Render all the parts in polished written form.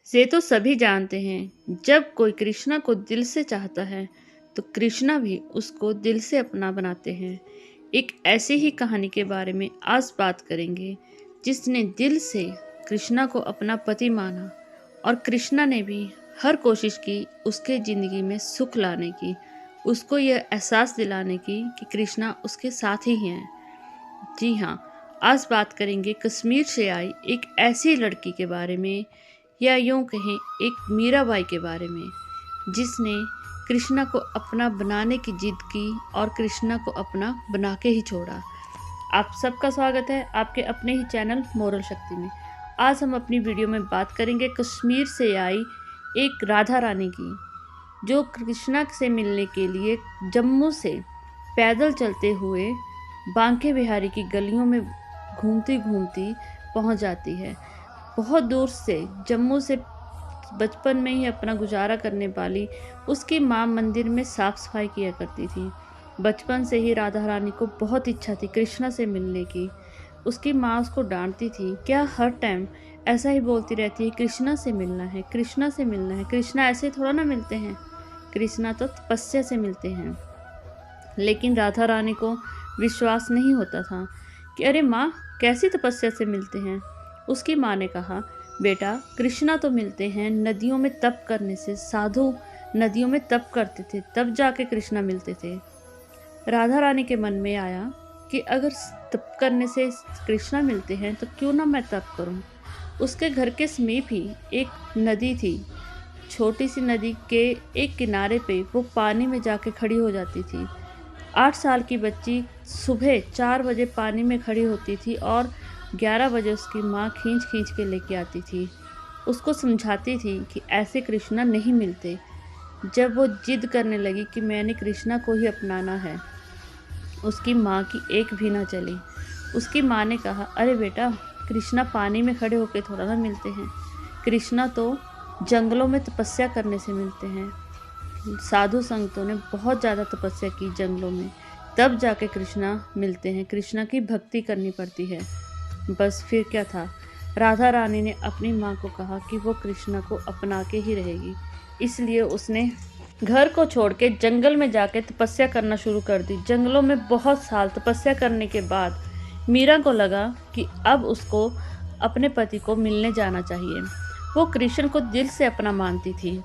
ये तो सभी जानते हैं, जब कोई कृष्णा को दिल से चाहता है तो कृष्णा भी उसको दिल से अपना बनाते हैं। एक ऐसी ही कहानी के बारे में आज बात करेंगे, जिसने दिल से कृष्णा को अपना पति माना और कृष्णा ने भी हर कोशिश की उसके ज़िंदगी में सुख लाने की, उसको यह एहसास दिलाने की कि कृष्णा उसके साथ ही हैं। जी हाँ, आज बात करेंगे कश्मीर से आई एक ऐसी लड़की के बारे में, या यूँ कहें एक मीराबाई के बारे में, जिसने कृष्णा को अपना बनाने की जिद की और कृष्णा को अपना बना के ही छोड़ा। आप सबका स्वागत है आपके अपने ही चैनल मोरल शक्ति में। आज हम अपनी वीडियो में बात करेंगे कश्मीर से आई एक राधा रानी की, जो कृष्णा से मिलने के लिए जम्मू से पैदल चलते हुए बांके बिहारी की गलियों में घूमती घूमती पहुंच जाती है। बहुत दूर से जम्मू से बचपन में ही अपना गुजारा करने वाली उसकी माँ मंदिर में साफ सफाई किया करती थी। बचपन से ही राधा रानी को बहुत इच्छा थी कृष्णा से मिलने की। उसकी माँ उसको डांटती थी, क्या हर टाइम ऐसा ही बोलती रहती है, कृष्णा से मिलना है, कृष्णा से मिलना है। कृष्णा ऐसे थोड़ा ना मिलते हैं, कृष्णा तो तपस्या से मिलते हैं। लेकिन राधा रानी को विश्वास नहीं होता था कि अरे माँ, कैसी तपस्या से मिलते हैं। उसकी माँ ने कहा, बेटा कृष्णा तो मिलते हैं नदियों में तप करने से। साधु नदियों में तप करते थे, तब जाके कृष्णा मिलते थे। राधा रानी के मन में आया कि अगर तप करने से कृष्णा मिलते हैं तो क्यों ना मैं तप करूं। उसके घर के समीप ही एक नदी थी। छोटी सी नदी के एक किनारे पे वो पानी में जाके खड़ी हो जाती थी। 8 साल की बच्ची सुबह 4 बजे पानी में खड़ी होती थी और 11 बजे उसकी माँ खींच खींच के लेके आती थी। उसको समझाती थी कि ऐसे कृष्णा नहीं मिलते। जब वो जिद करने लगी कि मैंने कृष्णा को ही अपनाना है, उसकी माँ की एक भी ना चली। उसकी माँ ने कहा, अरे बेटा, कृष्णा पानी में खड़े होकर थोड़ा ना मिलते हैं, कृष्णा तो जंगलों में तपस्या करने से मिलते हैं। साधु संतों ने बहुत ज़्यादा तपस्या की जंगलों में, तब जाके कृष्णा मिलते हैं। कृष्णा की भक्ति करनी पड़ती है। बस फिर क्या था, राधा रानी ने अपनी माँ को कहा कि वो कृष्णा को अपना के ही रहेगी। इसलिए उसने घर को छोड़ के जंगल में जाके तपस्या करना शुरू कर दी। जंगलों में बहुत साल तपस्या करने के बाद मीरा को लगा कि अब उसको अपने पति को मिलने जाना चाहिए। वो कृष्ण को दिल से अपना मानती थी।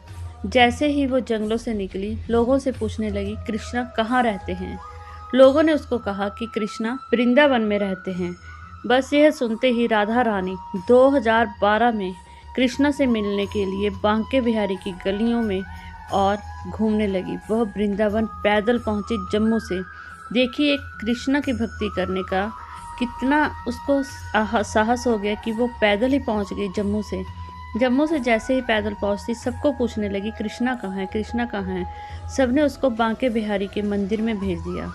जैसे ही वो जंगलों से निकली, लोगों से पूछने लगी, कृष्णा कहाँ रहते हैं। लोगों ने उसको कहा कि कृष्णा वृंदावन में रहते हैं। बस यह सुनते ही राधा रानी 2012 में कृष्णा से मिलने के लिए बांके बिहारी की गलियों में और घूमने लगी। वह वृंदावन पैदल पहुंची जम्मू से। देखिए, कृष्णा की भक्ति करने का कितना उसको साहस हो गया कि वो पैदल ही पहुंच गई जम्मू से। जम्मू से जैसे ही पैदल पहुंचती, सबको पूछने लगी, कृष्णा कहाँ है, कृष्णा कहाँ है। सबने उसको बांके बिहारी के मंदिर में भेज दिया।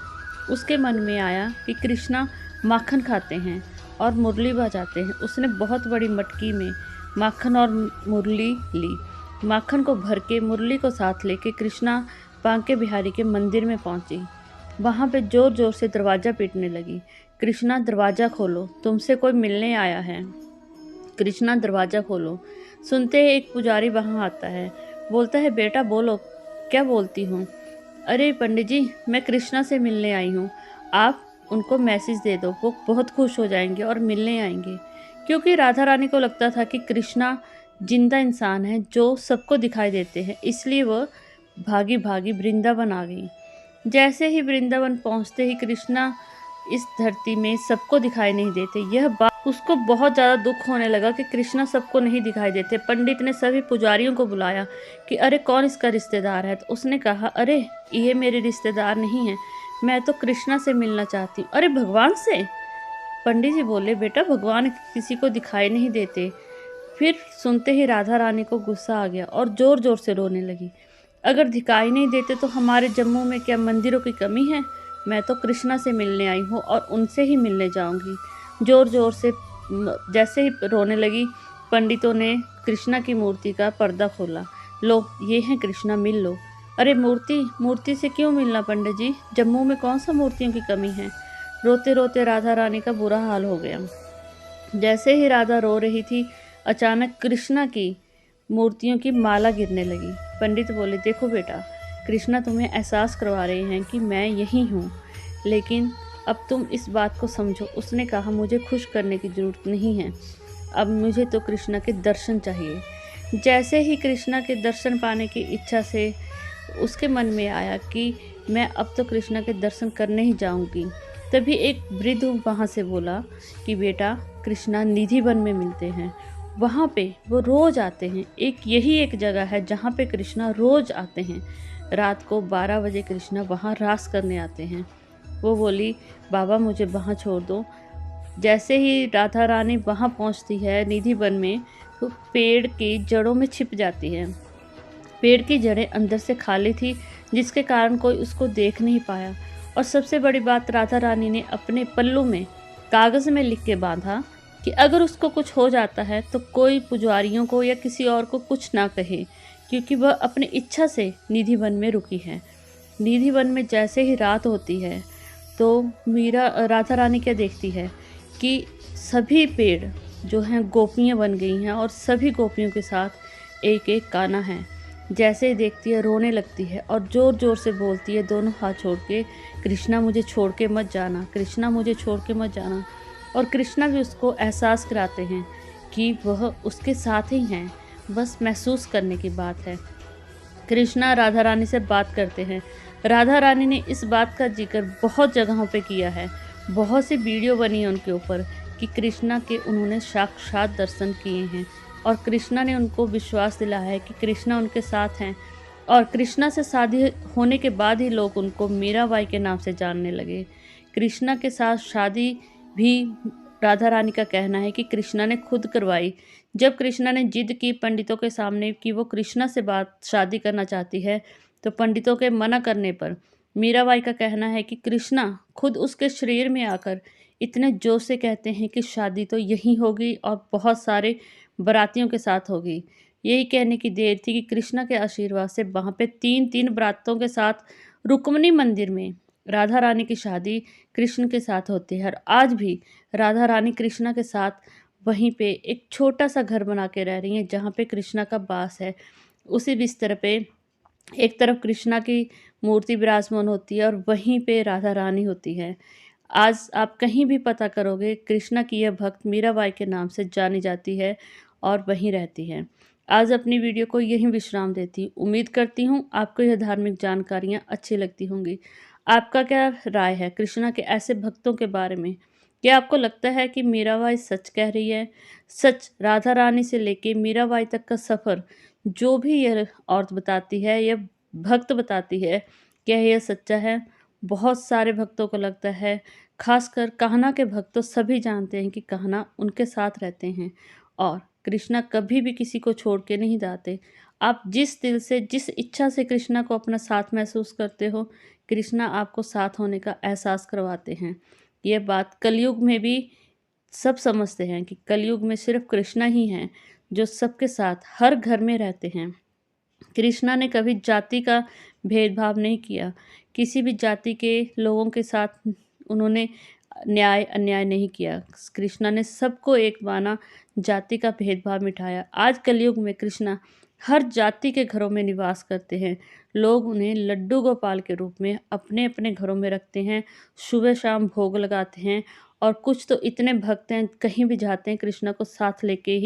उसके मन में आया कि कृष्णा माखन खाते हैं और मुरली बजाते हैं। उसने बहुत बड़ी मटकी में माखन और मुरली ली। माखन को भर के मुरली को साथ लेके कृष्णा बांके बिहारी के मंदिर में पहुंची। वहां पे जोर जोर से दरवाज़ा पीटने लगी, कृष्णा दरवाज़ा खोलो, तुमसे कोई मिलने आया है, कृष्णा दरवाज़ा खोलो। सुनते ही एक पुजारी वहां आता है, बोलता है, बेटा बोलो, क्या बोलती हूँ। अरे पंडित जी, मैं कृष्णा से मिलने आई हूँ, आप उनको मैसेज दे दो, वो बहुत खुश हो जाएंगे और मिलने आएंगे। क्योंकि राधा रानी को लगता था कि कृष्णा जिंदा इंसान है जो सबको दिखाई देते हैं, इसलिए वह भागी भागी वृंदावन आ गई। जैसे ही वृंदावन पहुंचते ही कृष्णा इस धरती में सबको दिखाई नहीं देते। यह बात उसको बहुत ज़्यादा दुख होने लगा कि कृष्णा सबको नहीं दिखाई देते। पंडित ने सभी पुजारियों को बुलाया कि अरे कौन इसका रिश्तेदार है। तो उसने कहा, अरे ये मेरे रिश्तेदार नहीं है, मैं तो कृष्णा से मिलना चाहती हूँ। अरे भगवान से? पंडित जी बोले, बेटा भगवान किसी को दिखाई नहीं देते। फिर सुनते ही राधा रानी को गुस्सा आ गया और ज़ोर ज़ोर से रोने लगी। अगर दिखाई नहीं देते तो हमारे जम्मू में क्या मंदिरों की कमी है? मैं तो कृष्णा से मिलने आई हूँ और उनसे ही मिलने जाऊँगी। ज़ोर ज़ोर से जैसे ही रोने लगी, पंडितों ने कृष्णा की मूर्ति का पर्दा खोला। लो, ये हैं कृष्णा, मिल लो। अरे मूर्ति से क्यों मिलना पंडित जी, जम्मू में कौन सा मूर्तियों की कमी है। रोते रोते राधा रानी का बुरा हाल हो गया। जैसे ही राधा रो रही थी, अचानक कृष्णा की मूर्तियों की माला गिरने लगी। पंडित बोले, देखो बेटा, कृष्णा तुम्हें एहसास करवा रहे हैं कि मैं यही हूँ, लेकिन अब तुम इस बात को समझो। उसने कहा, मुझे खुश करने की ज़रूरत नहीं है, अब मुझे तो कृष्णा के दर्शन चाहिए। जैसे ही कृष्णा के दर्शन पाने की इच्छा से उसके मन में आया कि मैं अब तो कृष्णा के दर्शन करने ही जाऊंगी, तभी एक वृद्ध वहाँ से बोला कि बेटा, कृष्णा निधि वन में मिलते हैं, वहाँ पे वो रोज़ आते हैं। यही एक जगह है जहाँ पे कृष्णा रोज़ आते हैं। रात को 12 बजे कृष्णा वहाँ रास करने आते हैं। वो बोली, बाबा मुझे वहाँ छोड़ दो। जैसे ही राधा रानी वहाँ पहुँचती है निधि वन में, तो पेड़ की जड़ों में छिप जाती है। पेड़ की जड़ें अंदर से खाली थी, जिसके कारण कोई उसको देख नहीं पाया। और सबसे बड़ी बात, राधा रानी ने अपने पल्लू में कागज़ में लिख के बांधा कि अगर उसको कुछ हो जाता है तो कोई पुजारियों को या किसी और को कुछ ना कहे, क्योंकि वह अपनी इच्छा से निधि वन में रुकी है। निधि वन में जैसे ही रात होती है तो राधा रानी क्या देखती है कि सभी पेड़ जो हैं गोपियाँ बन गई हैं और सभी गोपियों के साथ एक एक कान्हा है। जैसे ही देखती है रोने लगती है और ज़ोर ज़ोर से बोलती है दोनों हाथ छोड़ के, कृष्णा मुझे छोड़ के मत जाना, कृष्णा मुझे छोड़ के मत जाना। और कृष्णा भी उसको एहसास कराते हैं कि वह उसके साथ ही हैं, बस महसूस करने की बात है। कृष्णा राधा रानी से बात करते हैं। राधा रानी ने इस बात का जिक्र बहुत जगहों पे किया है, बहुत सी वीडियो बनी है उनके ऊपर कि कृष्णा के उन्होंने साक्षात दर्शन किए हैं और कृष्णा ने उनको विश्वास दिलाया है कि कृष्णा उनके साथ हैं। और कृष्णा से शादी होने के बाद ही लोग उनको मीराबाई के नाम से जानने लगे। कृष्णा के साथ शादी भी राधा रानी का कहना है कि कृष्णा ने खुद करवाई। जब कृष्णा ने जिद की पंडितों के सामने कि वो कृष्णा से शादी करना चाहती है, तो पंडितों के मना करने पर मीराबाई का कहना है कि कृष्णा खुद उसके शरीर में आकर इतने जोश से कहते हैं कि शादी तो यहीं होगी और बहुत सारे बारातियों के साथ होगी। यही कहने की देर थी कि कृष्णा के आशीर्वाद से वहाँ पे 3-3 बारातों के साथ रुक्मिणी मंदिर में राधा रानी की शादी कृष्ण के साथ होती है। और आज भी राधा रानी कृष्णा के साथ वहीं पे एक छोटा सा घर बना के रह रही हैं जहाँ पे कृष्णा का वास है। उसी बिस्तर पे एक तरफ कृष्णा की मूर्ति विराजमान होती है और वहीं पे राधा रानी होती है। आज आप कहीं भी पता करोगे, कृष्णा की यह भक्त मीराबाई के नाम से जानी जाती है और वहीं रहती है। आज अपनी वीडियो को यहीं विश्राम देती हूँ। उम्मीद करती हूँ आपको यह धार्मिक जानकारियाँ अच्छी लगती होंगी। आपका क्या राय है कृष्णा के ऐसे भक्तों के बारे में? क्या आपको लगता है कि मीराबाई सच कह रही है? सच राधा रानी से लेके मीराबाई तक का सफ़र जो भी यह औरत बताती है, यह भक्त बताती है, क्या यह सच्चा है? बहुत सारे भक्तों को लगता है, खासकर कान्हा के भक्त तो सभी जानते हैं कि कान्हा उनके साथ रहते हैं और कृष्णा कभी भी किसी को छोड़ के नहीं जाते। आप जिस दिल से, जिस इच्छा से कृष्णा को अपना साथ महसूस करते हो, कृष्णा आपको साथ होने का एहसास करवाते हैं। ये बात कलयुग में भी सब समझते हैं कि कलयुग में सिर्फ कृष्णा ही हैं जो सबके साथ हर घर में रहते हैं। कृष्णा ने कभी जाति का भेदभाव नहीं किया, किसी भी जाति के लोगों के साथ उन्होंने न्याय अन्याय नहीं किया। कृष्णा ने सबको एक माना, जाति का भेदभाव मिटाया। आज कलयुग में कृष्णा हर जाति के घरों में निवास करते हैं। लोग उन्हें लड्डू गोपाल के रूप में अपने अपने घरों में रखते हैं, सुबह शाम भोग लगाते हैं और कुछ तो इतने भक्त हैं, कहीं भी जाते हैं कृष्णा को साथ लेके ही